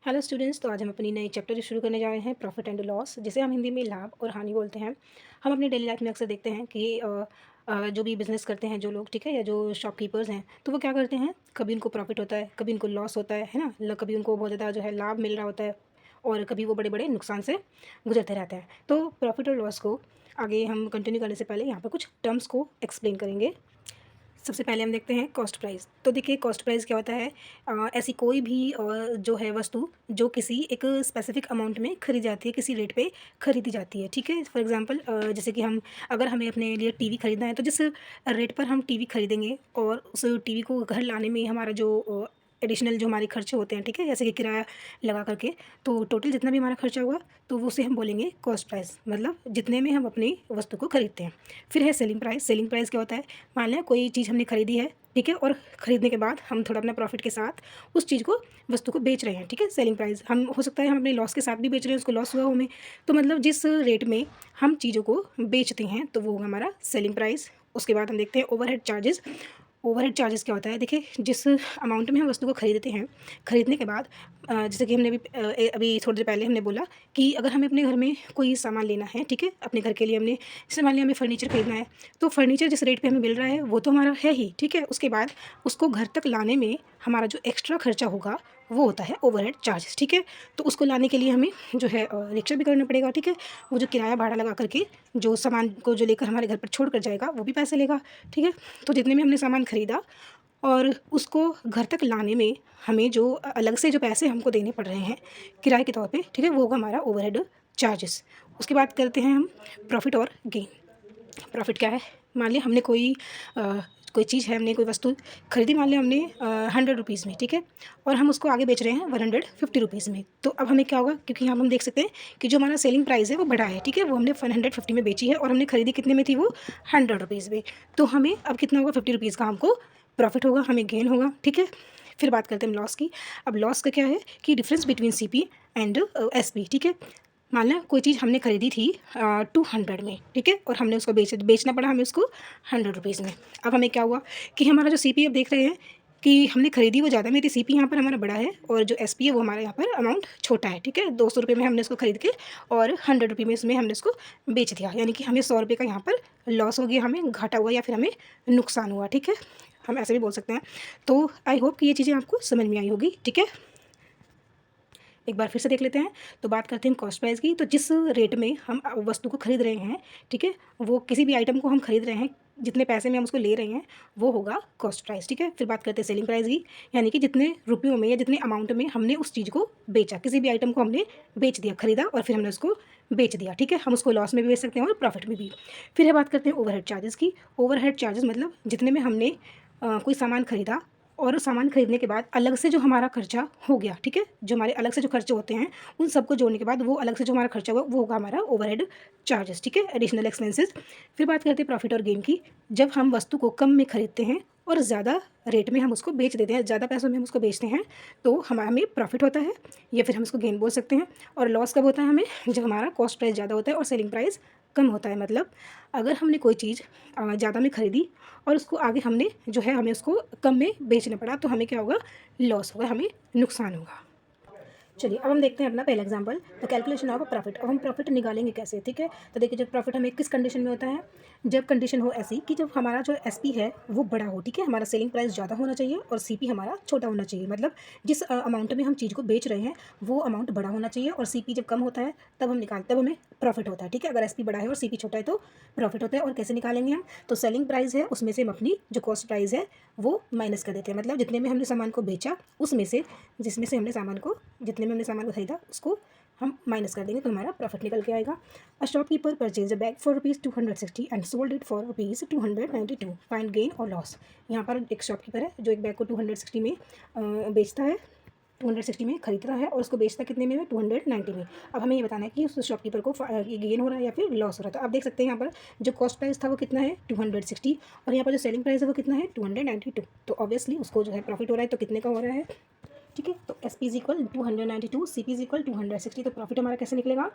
Hello students, तो आज हम अपनी नई चैप्टर शुरू करने जा रहे हैं प्रॉफिट एंड लॉस, जिसे हम हिंदी में लाभ और हानि बोलते हैं। हम अपनी डेली लाइफ में अक्सर देखते हैं कि जो भी बिज़नेस करते हैं जो लोग, ठीक है, या जो शॉपकीपर्स हैं, तो वो क्या करते हैं, कभी उनको प्रॉफिट होता है, कभी उनको लॉस होता है ना, कभी उनको बहुत ज़्यादा जो है लाभ मिल रहा होता है, और कभी वो बड़े बड़े नुकसान से गुजरते रहते हैं। तो प्रॉफिट और लॉस को आगे हम कंटिन्यू करने से पहले यहाँ पर कुछ टर्म्स को एक्सप्लेन करेंगे। सबसे पहले हम देखते हैं कॉस्ट प्राइस। तो देखिए, कॉस्ट प्राइस क्या होता है, ऐसी कोई भी जो है वस्तु जो किसी एक स्पेसिफिक अमाउंट में खरीदी जाती है, किसी रेट पे खरीदी जाती है, ठीक है। फॉर एग्जांपल, जैसे कि हम अगर हमें अपने लिए टीवी खरीदना है, तो जिस रेट पर हम टीवी खरीदेंगे और उस टीवी को घर लाने में हमारा जो एडिशनल जो हमारे खर्चे होते हैं, ठीक है, जैसे कि किराया लगा करके, तो टोटल जितना भी हमारा खर्चा होगा, तो वो उसे हम बोलेंगे कॉस्ट प्राइस, मतलब जितने में हम अपनी वस्तु को खरीदते हैं। फिर है सेलिंग प्राइस। सेलिंग प्राइस क्या होता है, मान लें कोई चीज़ हमने खरीदी है, ठीक है, और ख़रीदने के बाद हम थोड़ा अपना प्रॉफिट के साथ उस चीज़ को, वस्तु को बेच रहे हैं, ठीक है। सेलिंग प्राइस हम, हो सकता है हम अपने लॉस के साथ भी बेच रहे हैं, उसको लॉस हुआ हो हमें, तो मतलब जिस रेट में हम चीज़ों को बेचते हैं, तो वो होगा हमारा सेलिंग प्राइस। उसके बाद हम देखते हैं ओवरहेड चार्जेस। ओवरहेड चार्जेस क्या होता है, देखिए, जिस अमाउंट में हम वस्तु को खरीदते हैं, खरीदने के बाद जैसे कि हमने अभी थोड़ी देर पहले हमने बोला कि अगर हमें अपने घर में कोई सामान लेना है, ठीक है, अपने घर के लिए हमने, जैसे मान लिया हमें फर्नीचर खरीदना है, तो फर्नीचर जिस रेट पे हमें मिल रहा है वो तो हमारा है ही, ठीक है। उसके बाद उसको घर तक लाने में हमारा जो एक्स्ट्रा खर्चा होगा वो होता है ओवरहेड चार्जेस, ठीक है। तो उसको लाने के लिए हमें जो है रिक्शा भी करना पड़ेगा, ठीक है। वो जो किराया भाड़ा लगा करके जो सामान को जो लेकर हमारे घर पर छोड़ कर जाएगा, वो भी पैसे लेगा, ठीक है। तो जितने में हमने सामान खरीदा और उसको घर तक लाने में हमें जो अलग से जो पैसे हमको देने पड़ रहे हैं किराए के तौर पे, ठीक है, वो होगा हमारा ओवरहेड चार्जेस। उसके बाद करते हैं हम प्रॉफिट और गेन। प्रॉफिट क्या है, मान लिया हमने कोई चीज़ है, हमने कोई वस्तु खरीदी, मान लिया हमने 100 रुपीज़ में, ठीक है, और हम उसको आगे बेच रहे हैं 150 रुपीज़ में। तो अब हमें क्या होगा, क्योंकि यहाँ हम देख सकते हैं कि जो हमारा सेलिंग प्राइस है वो बढ़ा है, ठीक है, वो हमने 150 में बेची है और हमने खरीदी कितने में थी, वो 100 रुपीज़ में। तो हमें अब कितना होगा, 50 रुपीज़ का हमको प्रॉफिट होगा, हमें गेन होगा, ठीक है। फिर बात करते हैं हम लॉस की। अब लॉस का क्या है कि difference between CP and SP, ठीक है। मान लें कोई चीज़ हमने खरीदी थी 200 में, ठीक है, और हमने उसको बेचना पड़ा हमें उसको 100 रुपीज़ में। अब हमें क्या हुआ कि हमारा जो सीपी, अब देख रहे हैं कि हमने खरीदी वो ज़्यादा में थी, सीपी यहाँ पर हमारा बड़ा है, और जो एसपी है वो हमारे यहाँ पर अमाउंट छोटा है, ठीक है। 200 रुपये में हमने उसको खरीद के और 100 रुपये में इसमें हमने उसको बेच दिया, यानी कि हमें 100 रुपये का यहाँ पर लॉस हो गया, हमें घाटा हुआ या फिर हमें नुकसान हुआ, ठीक है। हम ऐसे भी बोल सकते हैं। तो आई होप कि ये चीज़ें आपको समझ में आई होगी, ठीक है। एक बार फिर से देख लेते हैं। तो बात करते हैं कॉस्ट प्राइस की। तो जिस रेट में हम वस्तु को खरीद रहे हैं, ठीक है, वो किसी भी आइटम को हम खरीद रहे हैं, जितने पैसे में हम उसको ले रहे हैं, वो होगा कॉस्ट प्राइस, ठीक है। फिर बात करते हैं सेलिंग प्राइस की, यानी कि जितने रुपयों में या जितने अमाउंट में हमने उस चीज़ को बेचा, किसी भी आइटम को हमने बेच दिया, खरीदा और फिर हमने उसको बेच दिया, ठीक है। हम उसको लॉस में भी बेच सकते हैं और प्रॉफिट में भी। फिर है बात करते हैं ओवरहेड चार्जेस की। ओवरहेड चार्जेस मतलब जितने में हमने कोई सामान खरीदा और सामान खरीदने के बाद अलग से जो हमारा खर्चा हो गया, ठीक है, जो हमारे अलग से जो खर्चे होते हैं, उन सबको जोड़ने के बाद वो अलग से जो हमारा खर्चा होगा वो होगा हमारा ओवरहेड चार्जेस, ठीक है, एडिशनल एक्सपेंसेस। फिर बात करते हैं प्रॉफिट और गेन की। जब हम वस्तु को कम में खरीदते हैं और ज़्यादा रेट में हम उसको बेच देते हैं, ज़्यादा पैसों में हम उसको बेचते हैं, तो हमें प्रॉफिट होता है, या फिर हम उसको गेन बोल सकते हैं। और लॉस कब होता है हमें, जब हमारा कॉस्ट प्राइस ज़्यादा होता है और सेलिंग प्राइस कम होता है। मतलब अगर हमने कोई चीज़ ज़्यादा में खरीदी और उसको आगे हमने जो है हमें उसको कम में बेचना पड़ा, तो हमें क्या होगा, लॉस होगा, हमें नुकसान होगा। चलिए, अब हम देखते हैं अपना पहला example, the calculation of profit. अब हम प्रॉफिट निकालेंगे कैसे, ठीक है। तो देखिए, जब प्रॉफिट हमें किस कंडीशन में होता है, जब कंडीशन हो ऐसी कि जब हमारा जो एसपी है वो बड़ा हो, ठीक है, हमारा सेलिंग प्राइस ज़्यादा होना चाहिए और सीपी हमारा छोटा होना चाहिए। मतलब जिस अमाउंट में हम चीज़ को बेच रहे हैं वो अमाउंट बड़ा होना चाहिए, और सीपी जब कम होता है तब हमें प्रॉफिट होता है, ठीक है। अगर एसपी बड़ा है और सीपी छोटा है तो प्रॉफिट होता है। और कैसे निकालेंगे हम, तो सेलिंग प्राइस है उसमें से हम अपनी जो कॉस्ट प्राइस है वो माइनस कर देते हैं। मतलब जितने में हमने सामान को बेचा उसमें से, जिसमें से हमने सामान को, जितने में हमने सामान को खरीदा उसको हम माइनस कर देंगे, तो हमारा प्रॉफिट निकल के आएगा। A shopkeeper purchase a bag for ₹260 and sold it for ₹292। Find gain और लॉस। यहाँ पर एक शॉपकीपर है जो एक बैग को 260 में बेचता है, 260 में खरीदता है और उसको बेचता कितने में, 290 में। अब हमें ये बताना है कि उस शॉपकीपर को ये गेन हो रहा है या फिर लॉस हो रहा है। तो आप देख सकते हैं यहाँ पर जो कॉस्ट प्राइस था वो कितना है, 260, और यहाँ पर जो सेलिंग प्राइस है वो कितना है, 292। तो ऑब्वियसली उसको जो है प्रॉफिट हो रहा है, तो कितने का हो रहा है, ठीक है। तो S P is equal 292, C P is equal 260। तो प्रॉफिट हमारा कैसे निकलेगा,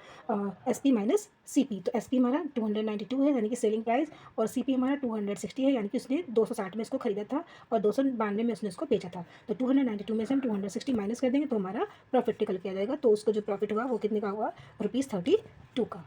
S P minus C P. तो एस पी हमारा 292 है यानी कि सेलिंग प्राइस, और सी पी हमारा 260 है यानी कि उसने 260 में इसको खरीदा था और 292 में उसने इसको बेचा था। तो 292 में से हम 260 माइनस कर देंगे तो हमारा प्रॉफिट निकल के आ जाएगा। तो उसको जो प्रॉफिट हुआ वो कितने का हुआ, ₹32 का।